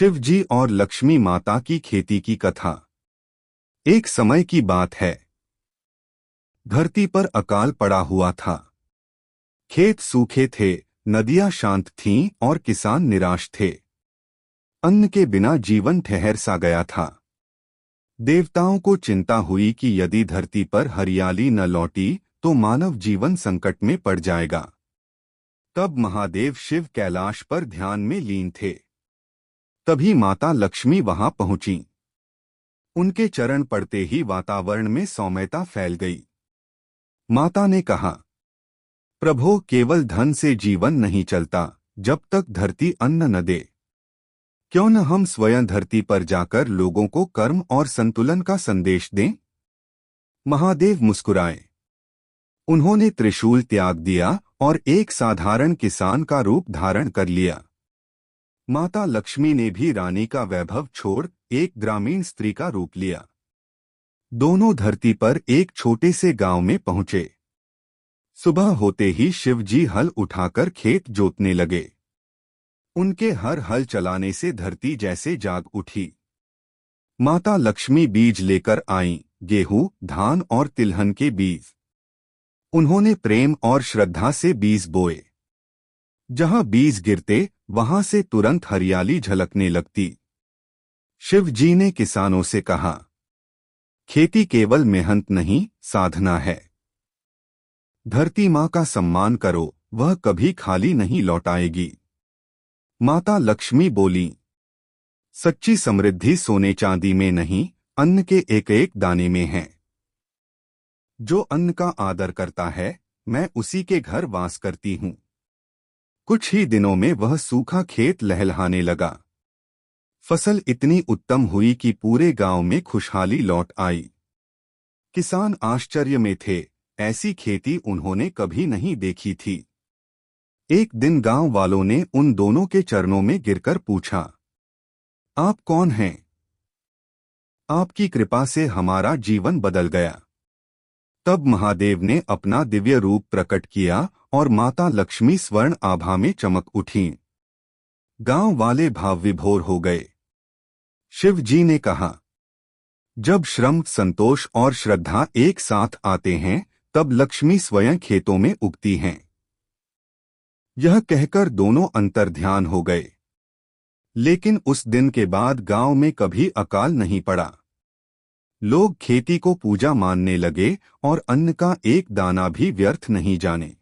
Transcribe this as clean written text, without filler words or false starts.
शिव जी और लक्ष्मी माता की खेती की कथा। एक समय की बात है। धरती पर अकाल पड़ा हुआ था। खेत सूखे थे, नदियां शांत थीं और किसान निराश थे। अन्न के बिना जीवन ठहर सा गया था। देवताओं को चिंता हुई कि यदि धरती पर हरियाली न लौटी तो मानव जीवन संकट में पड़ जाएगा। तब महादेव शिव कैलाश पर ध्यान में लीन थे। तभी माता लक्ष्मी वहां पहुंची। उनके चरण पड़ते ही वातावरण में सौम्यता फैल गई। माता ने कहा, प्रभो, केवल धन से जीवन नहीं चलता जब तक धरती अन्न न दे। क्यों न हम स्वयं धरती पर जाकर लोगों को कर्म और संतुलन का संदेश दें। महादेव मुस्कुराए। उन्होंने त्रिशूल त्याग दिया और एक साधारण किसान का रूप धारण कर लिया। माता लक्ष्मी ने भी रानी का वैभव छोड़ एक ग्रामीण स्त्री का रूप लिया। दोनों धरती पर एक छोटे से गांव में पहुंचे। सुबह होते ही शिव जी हल उठाकर खेत जोतने लगे। उनके हर हल चलाने से धरती जैसे जाग उठी। माता लक्ष्मी बीज लेकर आईं, गेहूं, धान और तिलहन के बीज। उन्होंने प्रेम और श्रद्धा से बीज बोए। जहां बीज गिरते वहां से तुरंत हरियाली झलकने लगती। शिव जी ने किसानों से कहा, खेती केवल मेहनत नहीं, साधना है। धरती माँ का सम्मान करो, वह कभी खाली नहीं लौटाएगी। माता लक्ष्मी बोली, सच्ची समृद्धि सोने चांदी में नहीं, अन्न के एक एक दाने में है। जो अन्न का आदर करता है, मैं उसी के घर वास करती हूँ। कुछ ही दिनों में वह सूखा खेत लहलहाने लगा। फसल इतनी उत्तम हुई कि पूरे गांव में खुशहाली लौट आई। किसान आश्चर्य में थे, ऐसी खेती उन्होंने कभी नहीं देखी थी। एक दिन गांव वालों ने उन दोनों के चरणों में गिरकर पूछा, आप कौन हैं? आपकी कृपा से हमारा जीवन बदल गया। तब महादेव ने अपना दिव्य रूप प्रकट किया और माता लक्ष्मी स्वर्ण आभा में चमक उठीं। गांव वाले भाव विभोर हो गए। शिव जी ने कहा, जब श्रम, संतोष और श्रद्धा एक साथ आते हैं तब लक्ष्मी स्वयं खेतों में उगती हैं। यह कहकर दोनों अंतर्ध्यान हो गए। लेकिन उस दिन के बाद गांव में कभी अकाल नहीं पड़ा। लोग खेती को पूजा मानने लगे और अन्न का एक दाना भी व्यर्थ नहीं जाने।